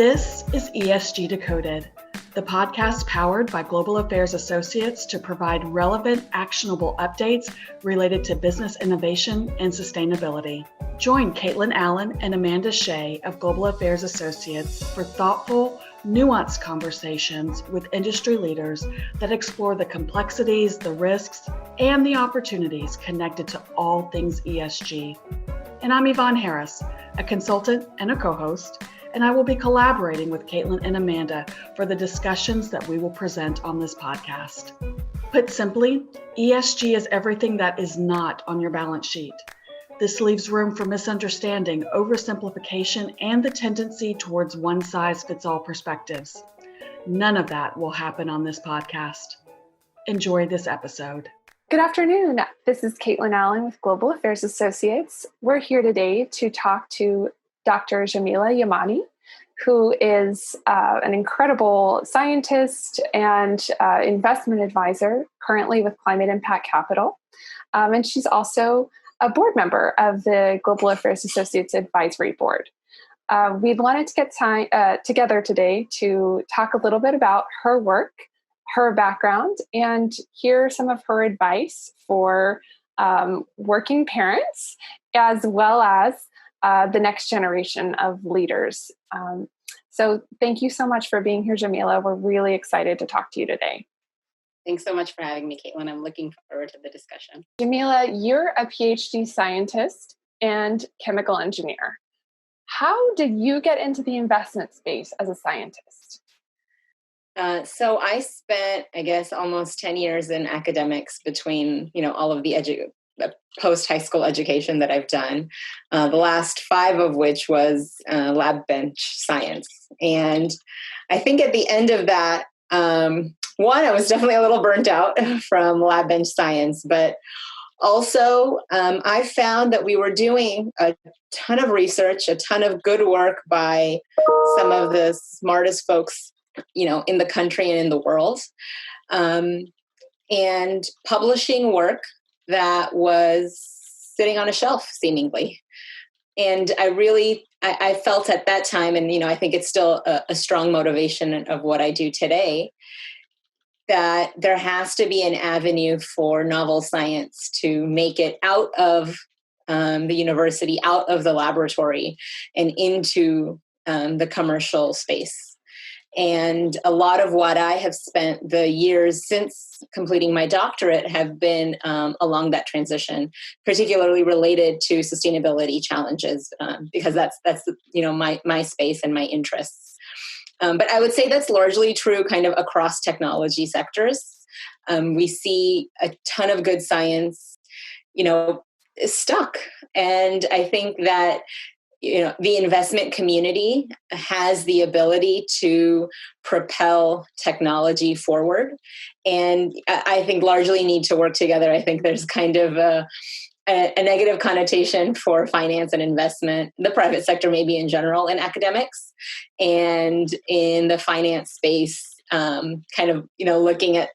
This is ESG Decoded, the podcast powered by Global Affairs Associates to provide relevant, actionable updates related to business innovation and sustainability. Join Kaitlyn Allen and Amanda Shea of Global Affairs Associates for thoughtful, nuanced conversations with industry leaders that explore the complexities, the risks, and the opportunities connected to all things ESG. And I'm Yvonne Harris, a consultant and a co-host, and I will be collaborating with Kaitlyn and Amanda for the discussions that we will present on this podcast. Put simply, ESG is everything that is not on your balance sheet. This leaves room for misunderstanding, oversimplification, and the tendency towards one-size-fits-all perspectives. None of that will happen on this podcast. Enjoy this episode. Good afternoon. This is Kaitlyn Allen with Global Affairs Associates. We're here today to talk to Dr. Jamila Yamani, who is an incredible scientist and investment advisor currently with Climate Impact Capital. And she's also a board member of the Global Affairs Associates Advisory Board. We wanted to get together today to talk a little bit about her work, her background, and hear some of her advice for working parents, as well as the next generation of leaders. So thank you so much for being here, Jamila. We're really excited to talk to you today. Thanks so much for having me, Kaitlyn. I'm looking forward to the discussion. Jamila, you're a PhD scientist and chemical engineer. How did you get into the investment space as a scientist? So I spent, almost 10 years in academics between, all of the post-high school education that I've done, the last 5 of which was lab bench science. And I think at the end of that, one, I was definitely a little burnt out from lab bench science, but also I found that we were doing a ton of research, a ton of good work by some of the smartest folks, in the country and in the world, and publishing work that was sitting on a shelf, seemingly. And I felt at that time, and, I think it's still a strong motivation of what I do today, that there has to be an avenue for novel science to make it out of the university, out of the laboratory, and into the commercial space. And a lot of what I have spent the years since completing my doctorate have been along that transition, particularly related to sustainability challenges, because that's my space and my interests. But I would say that's largely true kind of across technology sectors. We see a ton of good science, stuck. And I think that the investment community has the ability to propel technology forward. And I think largely need to work together. I think there's kind of a negative connotation for finance and investment, the private sector maybe in general, in academics, and in the finance space, looking at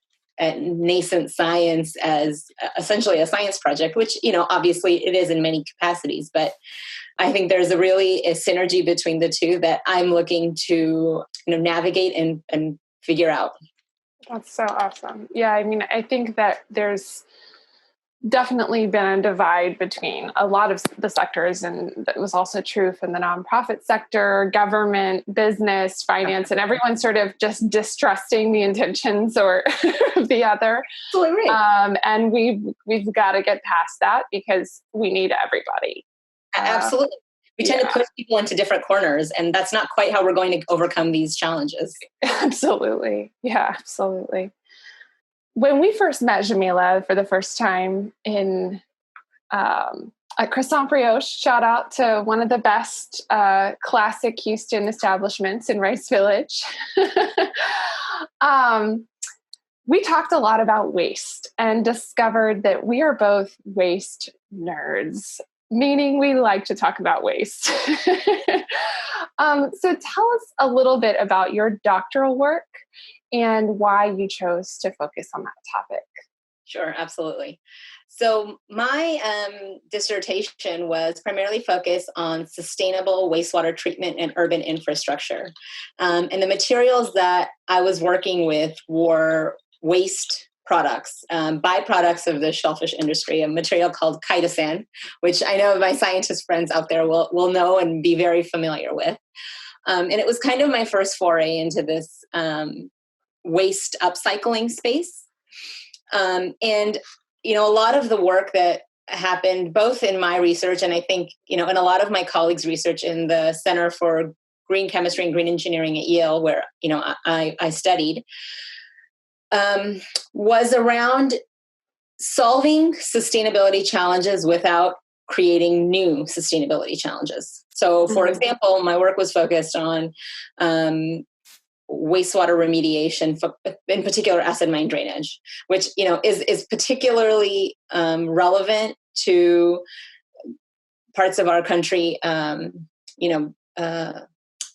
nascent science as essentially a science project, which, obviously it is in many capacities, but I think there's a synergy between the two that I'm looking to, navigate and figure out. That's so awesome. Yeah, I think that there's definitely been a divide between a lot of the sectors, and that was also true from the nonprofit sector, government, business, finance, and everyone's sort of just distrusting the intentions or the other. Absolutely right. And we've got to get past that because we need everybody. Absolutely. We tend to push people into different corners, and that's not quite how we're going to overcome these challenges. Absolutely. Yeah, absolutely. When we first met Jamila for the first time at Croissant Brioche, shout out to one of the best classic Houston establishments in Rice Village. We talked a lot about waste and discovered that we are both waste nerds, meaning we like to talk about waste. So tell us a little bit about your doctoral work and why you chose to focus on that topic. Sure, absolutely. So my dissertation was primarily focused on sustainable wastewater treatment and urban infrastructure. And the materials that I was working with were waste products, byproducts of the shellfish industry, a material called chitosan, which I know my scientist friends out there will know and be very familiar with. And it was kind of my first foray into this waste upcycling space. And a lot of the work that happened both in my research and I think, in a lot of my colleagues' research in the Center for Green Chemistry and Green Engineering at Yale, where, I studied, was around solving sustainability challenges without creating new sustainability challenges. So, for example, my work was focused on wastewater remediation, in particular acid mine drainage, which is particularly relevant to parts of our country,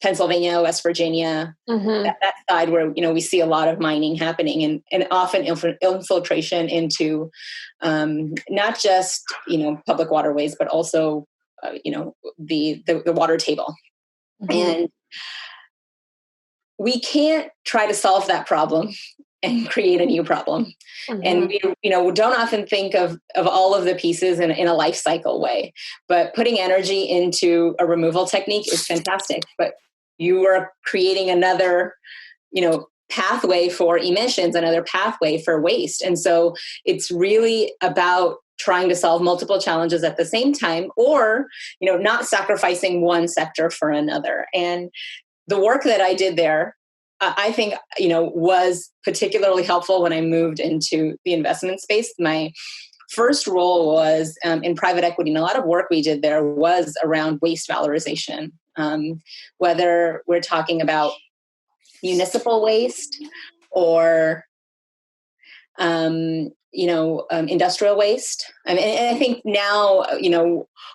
Pennsylvania, West Virginia, that side where we see a lot of mining happening and often infiltration into not just public waterways, but also the water table. And we can't try to solve that problem and create a new problem. And we don't often think of all of the pieces in a life cycle way, but putting energy into a removal technique is fantastic. But you are creating another, pathway for emissions, another pathway for waste. And so it's really about trying to solve multiple challenges at the same time, or, not sacrificing one sector for another. And the work that I did there, I think, was particularly helpful when I moved into the investment space. My first role was in private equity, and a lot of work we did there was around waste valorization, whether we're talking about municipal waste or industrial waste. And I think now,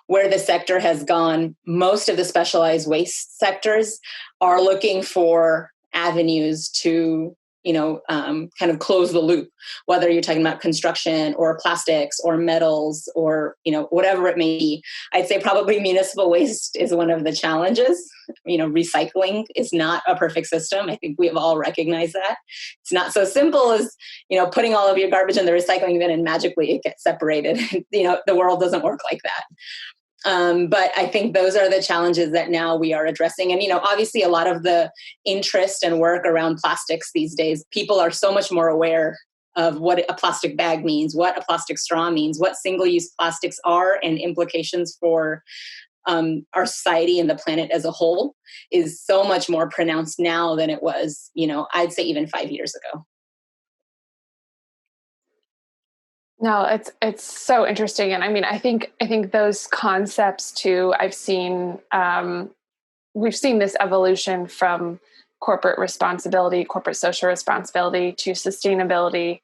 where the sector has gone, most of the specialized waste sectors are looking for avenues to, kind of close the loop, whether you're talking about construction or plastics or metals or, whatever it may be. I'd say probably municipal waste is one of the challenges. Recycling is not a perfect system. I think we've all recognized that. It's not so simple as, putting all of your garbage in the recycling bin and magically it gets separated. The world doesn't work like that. But I think those are the challenges that now we are addressing. And, obviously a lot of the interest and work around plastics these days, people are so much more aware of what a plastic bag means, what a plastic straw means, what single-use plastics are, and implications for our society and the planet as a whole is so much more pronounced now than it was, I'd say even 5 years ago. No, it's so interesting. And I think those concepts too, we've seen this evolution from corporate responsibility, corporate social responsibility to sustainability,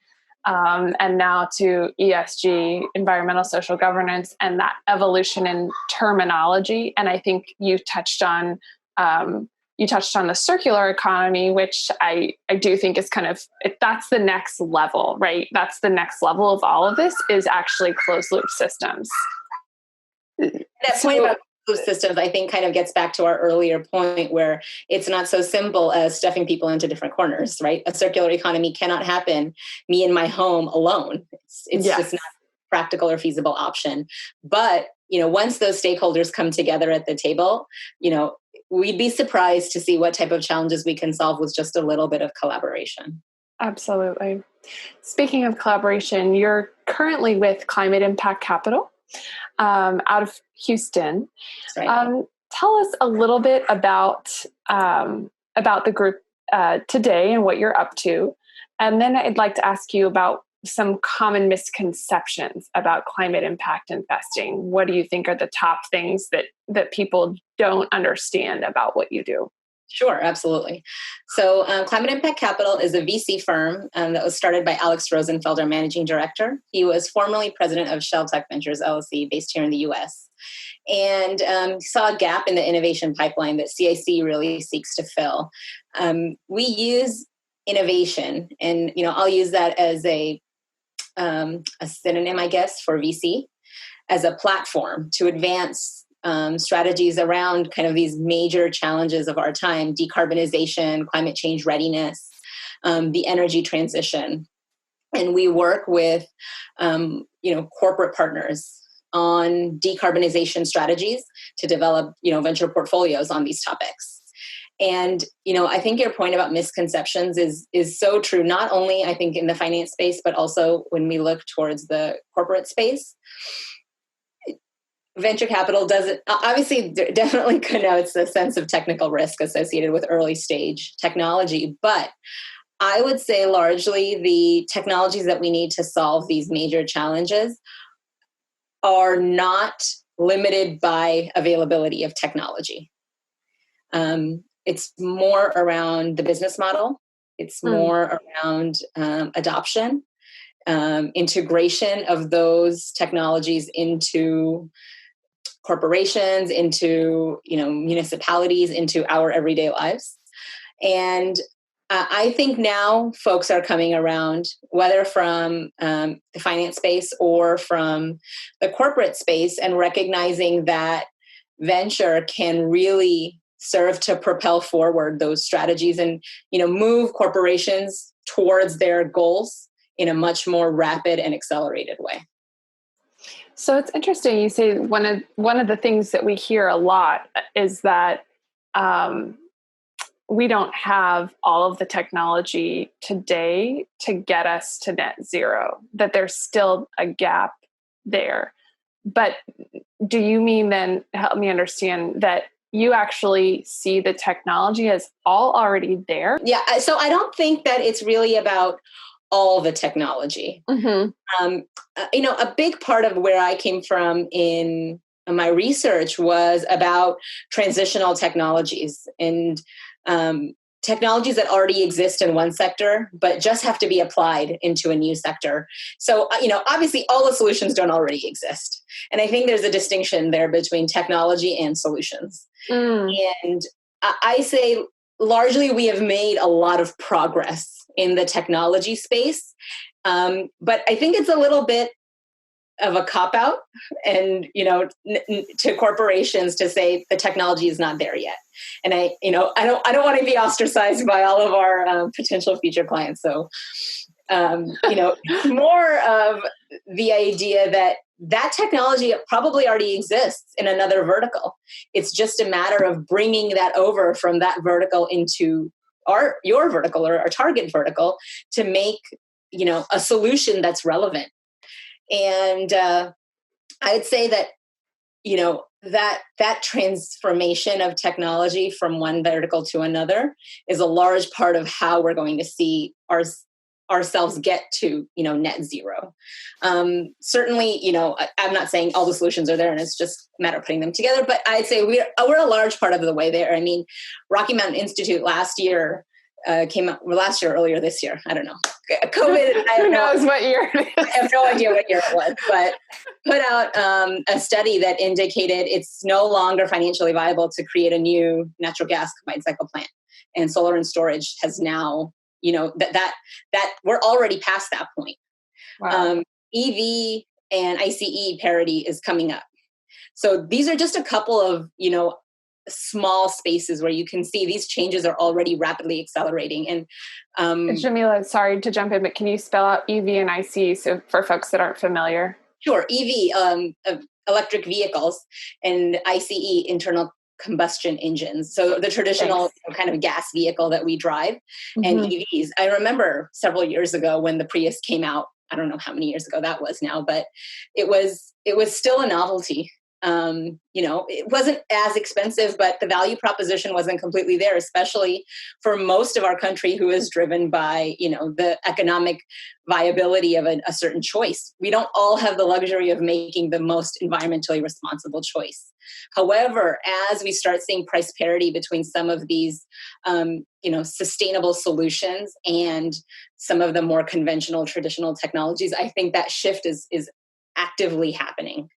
and now to ESG, environmental social governance, and that evolution in terminology. And I think you touched on the circular economy, which I do think is that's the next level, right? That's the next level of all of this, is actually closed loop systems. That point about closed loop systems, I think, kind of gets back to our earlier point where it's not so simple as stuffing people into different corners, right? A circular economy cannot happen me in my home alone. It's just not a practical or feasible option. But, once those stakeholders come together at the table, we'd be surprised to see what type of challenges we can solve with just a little bit of collaboration. Absolutely. Speaking of collaboration, you're currently with Climate Impact Capital out of Houston. That's right. Tell us a little bit about the group today and what you're up to. And then I'd like to ask you about some common misconceptions about climate impact investing. What do you think are the top things that people don't understand about what you do? Sure, absolutely. So Climate Impact Capital is a VC firm that was started by Alex Rosenfeld, our managing director. He was formerly president of Shell Tech Ventures, LLC, based here in the U.S. And saw a gap in the innovation pipeline that CIC really seeks to fill. We use innovation, and I'll use that as a a synonym, I guess, for VC, as a platform to advance strategies around kind of these major challenges of our time: decarbonization, climate change readiness, the energy transition. And we work with, corporate partners on decarbonization strategies to develop, venture portfolios on these topics. And, I think your point about misconceptions is so true, not only I think in the finance space, but also when we look towards the corporate space. Venture capital definitely connotes a sense of technical risk associated with early stage technology. But I would say largely the technologies that we need to solve these major challenges are not limited by availability of technology. It's more around the business model. It's more around adoption, integration of those technologies into corporations, into municipalities, into our everyday lives. And I think now folks are coming around, whether from the finance space or from the corporate space, and recognizing that venture can really serve to propel forward those strategies and, move corporations towards their goals in a much more rapid and accelerated way. So it's interesting. You say one of the things that we hear a lot is that we don't have all of the technology today to get us to net zero, that there's still a gap there. But do you mean then, help me understand, that you actually see the technology as all already there? Yeah. So I don't think that it's really about all the technology. Mm-hmm. A big part of where I came from in my research was about transitional technologies and technologies that already exist in one sector, but just have to be applied into a new sector. So, obviously all the solutions don't already exist. And I think there's a distinction there between technology and solutions. And I say largely we have made a lot of progress in the technology space. But I think it's a little bit of a cop-out and, to corporations to say the technology is not there yet. And I don't want to be ostracized by all of our potential future clients. So, more of the idea that technology probably already exists in another vertical. It's just a matter of bringing that over from that vertical into your vertical or our target vertical to make, a solution that's relevant. And I'd say that, that transformation of technology from one vertical to another is a large part of how we're going to see ourselves get to, net zero. Certainly, I'm not saying all the solutions are there and it's just a matter of putting them together, but I'd say we're a large part of the way there. I mean, Rocky Mountain Institute last year came out, earlier this year. I don't know. COVID. Who knows what year it is? I have no idea what year it was, but put out a study that indicated it's no longer financially viable to create a new natural gas combined cycle plant. And solar and storage has now, that we're already past that point. Wow. EV and ICE parity is coming up. So these are just a couple of, small spaces where you can see these changes are already rapidly accelerating. And Jamila, sorry to jump in, but can you spell out EV and IC so for folks that aren't familiar? Sure. EV, electric vehicles, and ICE, internal combustion engines. So the traditional kind of gas vehicle that we drive, and EVs. I remember several years ago when the Prius came out. I don't know how many years ago that was now, but it was still a novelty. It wasn't as expensive, but the value proposition wasn't completely there, especially for most of our country who is driven by, the economic viability of a certain choice. We don't all have the luxury of making the most environmentally responsible choice. However, as we start seeing price parity between some of these, sustainable solutions and some of the more conventional, traditional technologies, I think that shift is actively happening.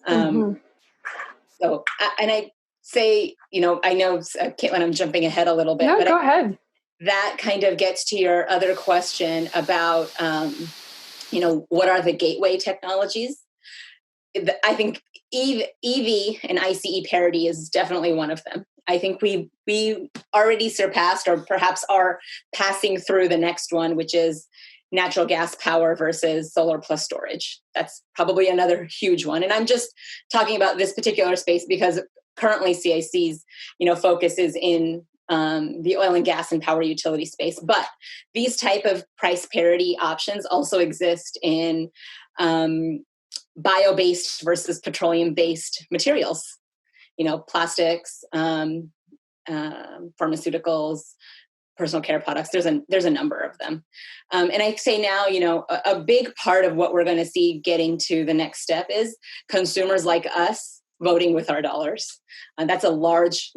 So, and I say, I know, Kaitlyn, I'm jumping ahead a little bit. No, but go ahead. That kind of gets to your other question about what are the gateway technologies? I think EV and ICE parity is definitely one of them. I think we already surpassed, or perhaps are passing through the next one, which is natural gas power versus solar plus storage. That's probably another huge one. And I'm just talking about this particular space because currently CIC's, focus is in the oil and gas and power utility space. But these type of price parity options also exist in bio-based versus petroleum-based materials, plastics, pharmaceuticals, personal care products. There's a number of them. And I say now, a big part of what we're going to see getting to the next step is consumers like us voting with our dollars. And that's a large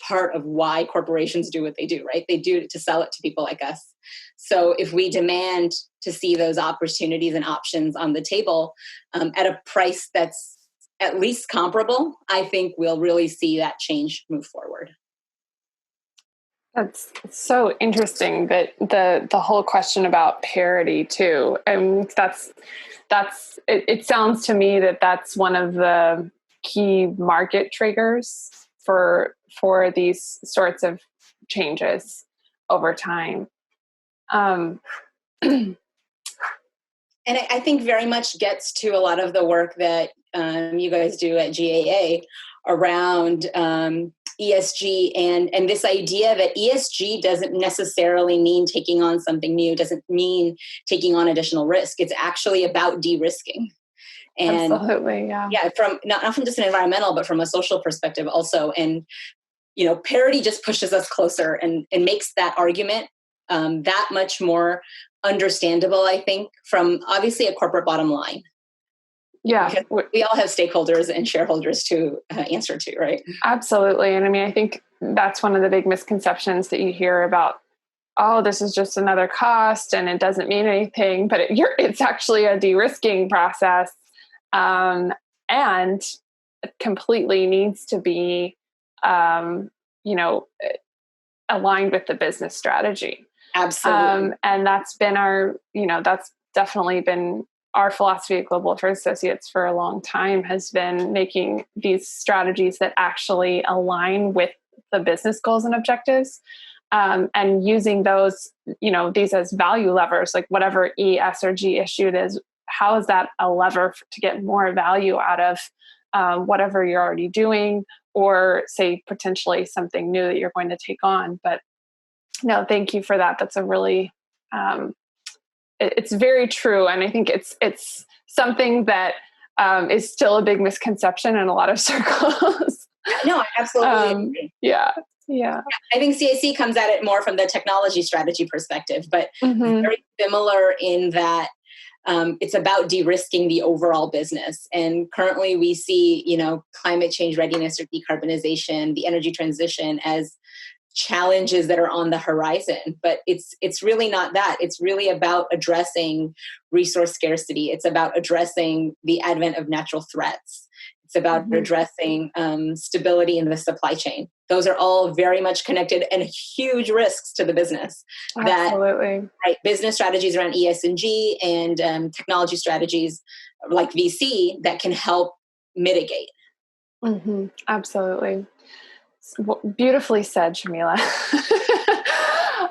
part of why corporations do what they do, right? They do it to sell it to people like us. So if we demand to see those opportunities and options on the table at a price that's at least comparable, I think we'll really see that change move forward. That's so interesting, that the whole question about parity too. And it sounds to me that that's one of the key market triggers for these sorts of changes over time. And I think very much gets to a lot of the work that you guys do at GAA around ESG and this idea that ESG doesn't necessarily mean taking on something new, doesn't mean taking on additional risk. It's actually about de-risking. And absolutely, yeah. Yeah, from not from just an environmental, but from a social perspective also. And, parity just pushes us closer and makes that argument that much more understandable, I think, from obviously a corporate bottom line. Yeah. Because we all have stakeholders and shareholders to answer to, right? Absolutely. And I mean, I think that's one of the big misconceptions that you hear about, oh, this is just another cost and it doesn't mean anything, but it's actually a de-risking process. And it completely needs to be, aligned with the business strategy. Absolutely. And that's been that's definitely been our philosophy at Global Affairs Associates for a long time, has been making these strategies that actually align with the business goals and objectives, and using those, these as value levers, like whatever E, S, or G issue it is, how is that a lever to get more value out of whatever you're already doing, or say potentially something new that you're going to take on. But no, thank you for that. That's a really, it's very true. And I think it's something that is still a big misconception in a lot of circles. No, I absolutely agree. Yeah. I think CIC comes at it more from the technology strategy perspective, but very similar in that it's about de-risking the overall business. And currently we see, climate change readiness or decarbonization, the energy transition as challenges that are on the horizon, but it's really not that. It's really about addressing resource scarcity. It's about addressing the advent of natural threats. It's about addressing stability in the supply chain. Those are all very much connected and huge risks to the business. Absolutely. Right, business strategies around ESG and technology strategies like VC that can help mitigate. Absolutely. Beautifully said, Jamila.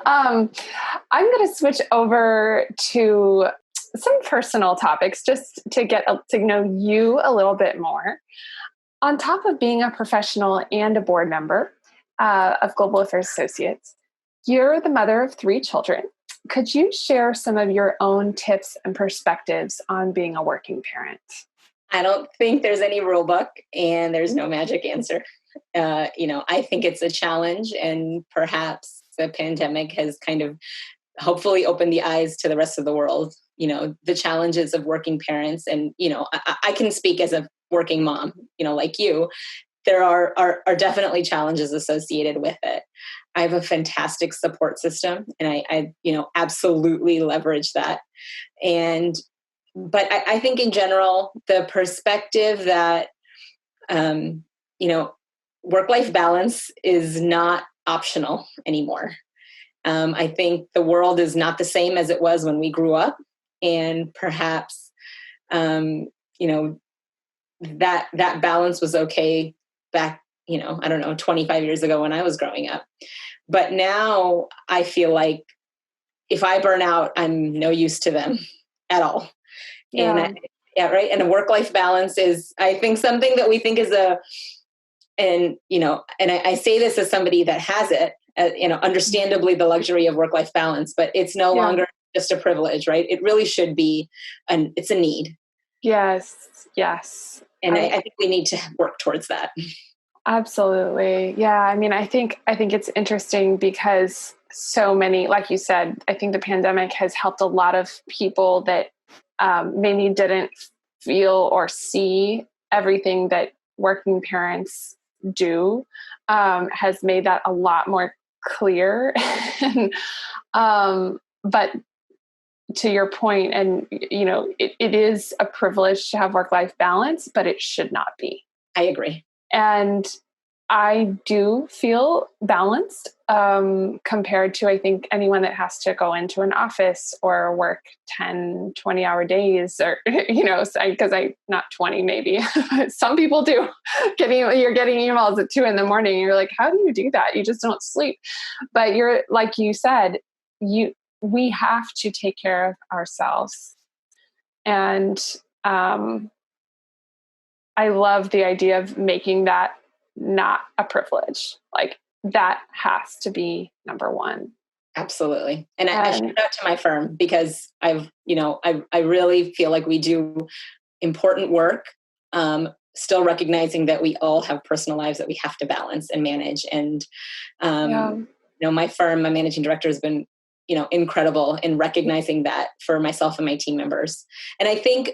I'm going to switch over to some personal topics just to get to know you a little bit more. On top of being a professional and a board member of Global Affairs Associates, you're the mother of 3 children. Could you share some of your own tips and perspectives on being a working parent? I don't think there's any rule book and there's no magic answer. I think it's a challenge, and perhaps the pandemic has kind of hopefully opened the eyes to the rest of the world, the challenges of working parents. And, I can speak as a working mom, like you. There are definitely challenges associated with it. I have a fantastic support system, and I absolutely leverage that. But I think in general, the perspective that, work-life balance is not optional anymore. I think the world is not the same as it was when we grew up. and perhaps, that balance was okay back, I don't know, 25 years ago when I was growing up. But now I feel like if I burn out, I'm no use to them at all. Yeah. And right. And a work-life balance is, I think, something that we think is and I say this as somebody that has it, understandably the luxury of work-life balance, but it's no longer just a privilege, right? It really should be, it's a need. Yes. And I think we need to work towards that. Absolutely. Yeah. I mean, I think it's interesting because so many, like you said, I think the pandemic has helped a lot of people that maybe didn't feel or see everything that working parents do, has made that a lot more clear. But to your point, and it is a privilege to have work-life balance, but it should not be. I agree. And I do feel balanced compared to, I think, anyone that has to go into an office or work 10, 20-hour days, or, because not 20, maybe. Some people do. You're getting emails at 2 a.m. and you're like, how do you do that? You just don't sleep. But you're, like you said, we have to take care of ourselves. And I love the idea of making that not a privilege. Like, that has to be number one. Absolutely. And I shout out to my firm, because I really feel like we do important work, still recognizing that we all have personal lives that we have to balance and manage. And, my firm, my managing director, has been, incredible in recognizing that for myself and my team members. And I think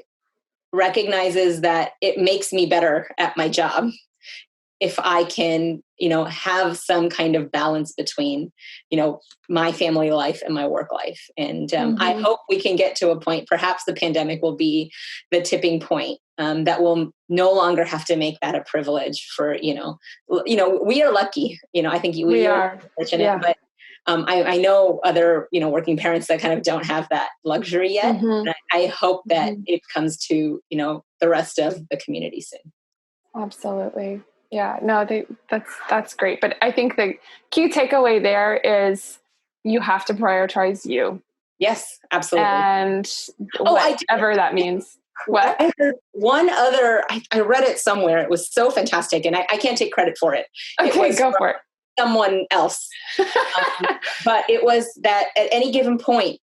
recognizes that it makes me better at my job if I can, have some kind of balance between, my family life and my work life. And I hope we can get to a point, perhaps the pandemic will be the tipping point, that will no longer have to make that a privilege for, we are lucky, I think we are fortunate, but I know other, working parents that kind of don't have that luxury yet. And I hope that it comes to, the rest of the community soon. Absolutely. Yeah, no, that's great. But I think the key takeaway there is you have to prioritize you. Yes, absolutely. And whatever that means. What? I heard one other, I read it somewhere. It was so fantastic. And I can't take credit for it. Okay, go for it. Someone else. But it was that at any given point,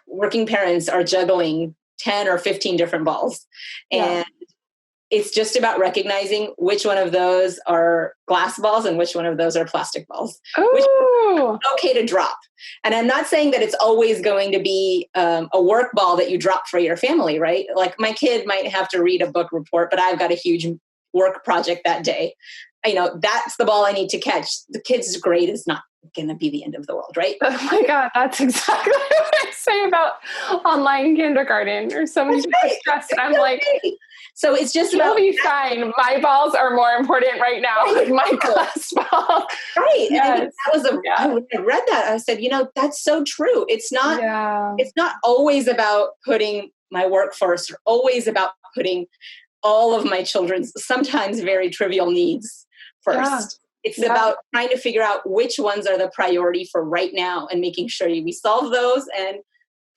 working parents are juggling 10 or 15 different balls. And it's just about recognizing which one of those are glass balls and which one of those are plastic balls. Which is okay to drop. And I'm not saying that it's always going to be a work ball that you drop for your family, right? Like, my kid might have to read a book report, but I've got a huge work project that day. That's the ball I need to catch. The kid's grade is not going to be the end of the world, right? Oh my God, that's exactly what I say about online kindergarten, or somebody's stressed. And I'm like, so it's just you'll be fine. My balls are more important right now. Like my class ball. Right. Yes. And I think that was when I read that, I said, that's so true. It's not always about putting my work first, or always about putting all of my children's sometimes very trivial needs first. It's about trying to figure out which ones are the priority for right now and making sure we solve those, and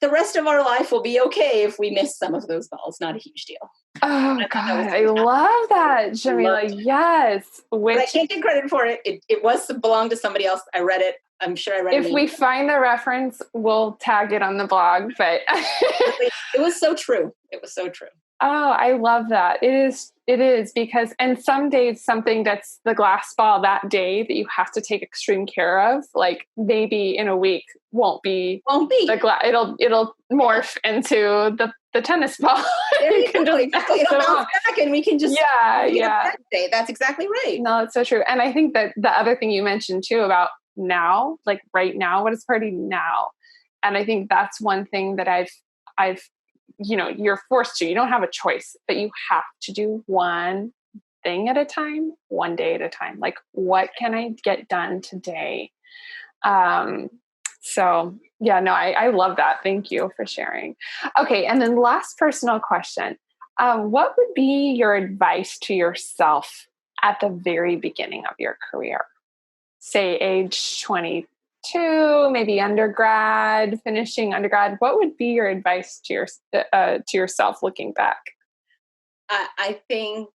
the rest of our life will be okay if we miss some of those balls. Not a huge deal. Oh God, I love that, Jamila. Yes. But I can't take credit for it. It belonged to somebody else. I read it. I'm sure I read it. If we find the reference, we'll tag it on the blog. But it was so true. It was so true. Oh, I love that. It is because, and some days something that's the glass ball that day that you have to take extreme care of, like maybe in a week won't be the glass. It'll morph into the tennis ball. You can just it'll bounce back and we can just day. That's exactly right. No, it's so true. And I think that the other thing you mentioned too about now, like right now, what is priority now? And I think that's one thing that I've you're forced to, you don't have a choice, but you have to do one thing at a time, one day at a time. Like, what can I get done today? So yeah, no, I love that. Thank you for sharing. Okay. And then last personal question. What would be your advice to yourself at the very beginning of your career? Say age 22, maybe undergrad, finishing undergrad. What would be your advice to yourself looking back? I think,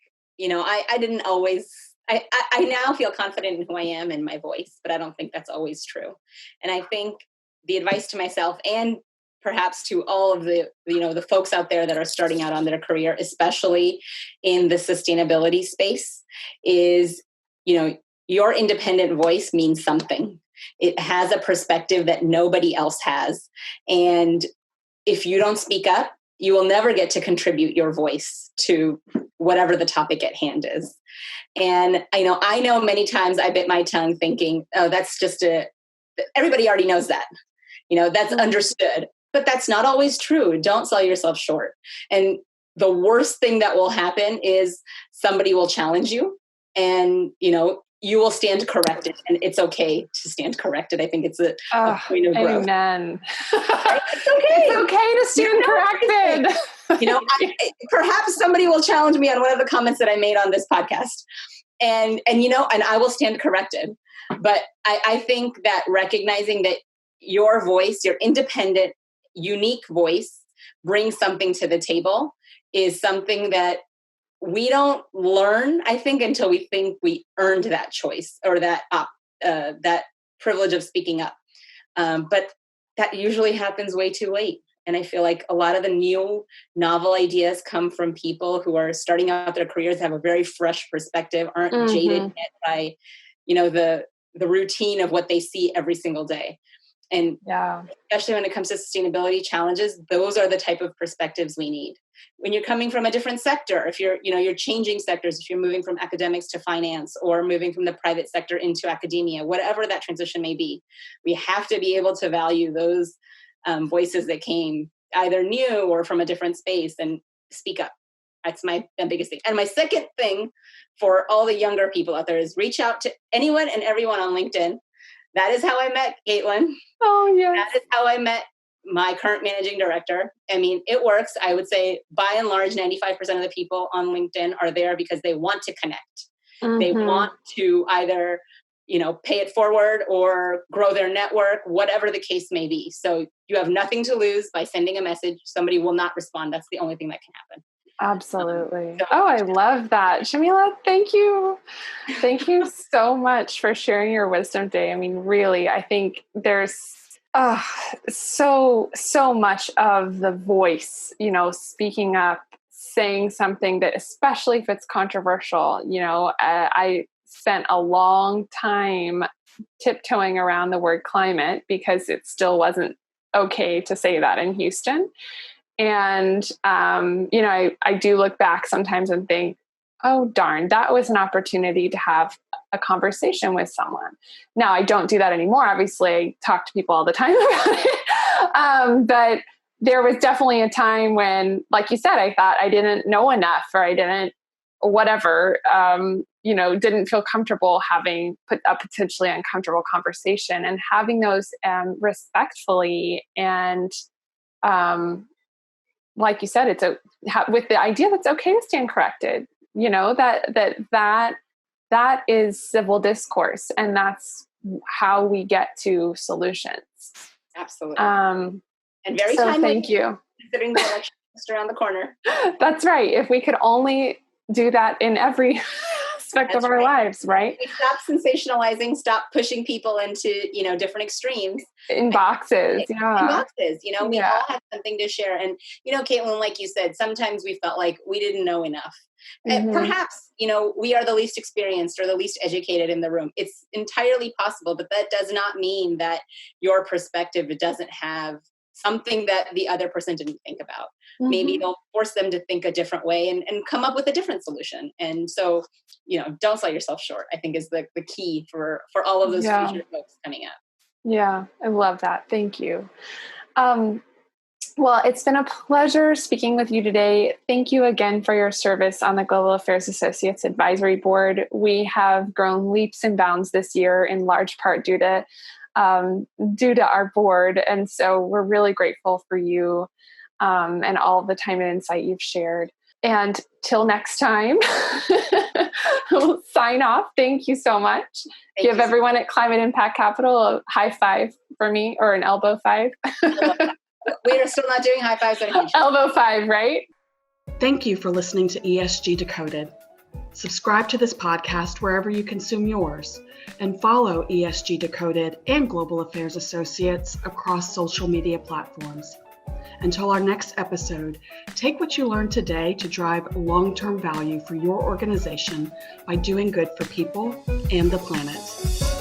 I didn't always, I now feel confident in who I am and my voice, but I don't think that's always true. And I think the advice to myself and perhaps to all of the folks out there that are starting out on their career, especially in the sustainability space, is, your independent voice means something. It has a perspective that nobody else has. And if you don't speak up, you will never get to contribute your voice to whatever the topic at hand is. And I know many times I bit my tongue thinking, oh, that's just everybody already knows that, that's understood, but that's not always true. Don't sell yourself short. And the worst thing that will happen is somebody will challenge you and, you will stand corrected, and it's okay to stand corrected. I think it's a point of growth. Amen. It's okay. It's okay to stand corrected. Perhaps somebody will challenge me on one of the comments that I made on this podcast, and I will stand corrected. But I think that recognizing that your voice, your independent, unique voice, brings something to the table is something that we don't learn, I think, until we think we earned that choice or that privilege of speaking up. But that usually happens way too late. And I feel like a lot of the new novel ideas come from people who are starting out their careers, have a very fresh perspective, aren't jaded yet by, the routine of what they see every single day. And especially when it comes to sustainability challenges, those are the type of perspectives we need. When you're coming from a different sector, if you're changing sectors, if you're moving from academics to finance or moving from the private sector into academia, whatever that transition may be, we have to be able to value those voices that came either new or from a different space and speak up. That's my biggest thing. And my second thing for all the younger people out there is reach out to anyone and everyone on LinkedIn. That is how I met Kaitlyn. Oh, yes. That is how I met my current managing director. I mean, it works. I would say by and large, 95% of the people on LinkedIn are there because they want to connect. They want to either, pay it forward or grow their network, whatever the case may be. So you have nothing to lose by sending a message. Somebody will not respond. That's the only thing that can happen. Absolutely. I love that. Jamila, thank you. Thank you so much for sharing your wisdom today. I mean, really, I think there's so much of the voice, speaking up, saying something that, especially if it's controversial, I spent a long time tiptoeing around the word climate because it still wasn't okay to say that in Houston. And, I do look back sometimes and think, oh, darn, that was an opportunity to have a conversation with someone. Now, I don't do that anymore. Obviously, I talk to people all the time about it. But there was definitely a time when, like you said, I thought I didn't know enough or I didn't whatever, didn't feel comfortable having put a potentially uncomfortable conversation, and having those respectfully and like you said, it's with the idea that it's okay to stand corrected, that is civil discourse, and that's how we get to solutions. Absolutely. And very timely. Thank you. Considering the election just around the corner. That's right. If we could only do that in every aspect of our lives, right? Stop sensationalizing, stop pushing people into, different extremes. In boxes, In boxes, we all have something to share. And, Kaitlyn, like you said, sometimes we felt like we didn't know enough. And perhaps, we are the least experienced or the least educated in the room. It's entirely possible, but that does not mean that your perspective doesn't have something that the other person didn't think about. Maybe it'll force them to think a different way and come up with a different solution. And so, don't sell yourself short, I think is the key for all of those future folks coming up. Yeah, I love that. Thank you. Well, it's been a pleasure speaking with you today. Thank you again for your service on the Global Affairs Associates Advisory Board. We have grown leaps and bounds this year in large part due to due to our board. And so we're really grateful for you and all the time and insight you've shared. And till next time, we'll sign off. Thank you so much. Give everyone at Climate Impact Capital a high five for me, or an elbow five. We're still not doing high fives on each. Elbow five, right? Thank you for listening to ESG Decoded. Subscribe to this podcast wherever you consume yours, and follow ESG Decoded and Global Affairs Associates across social media platforms. Until our next episode, take what you learned today to drive long-term value for your organization by doing good for people and the planet.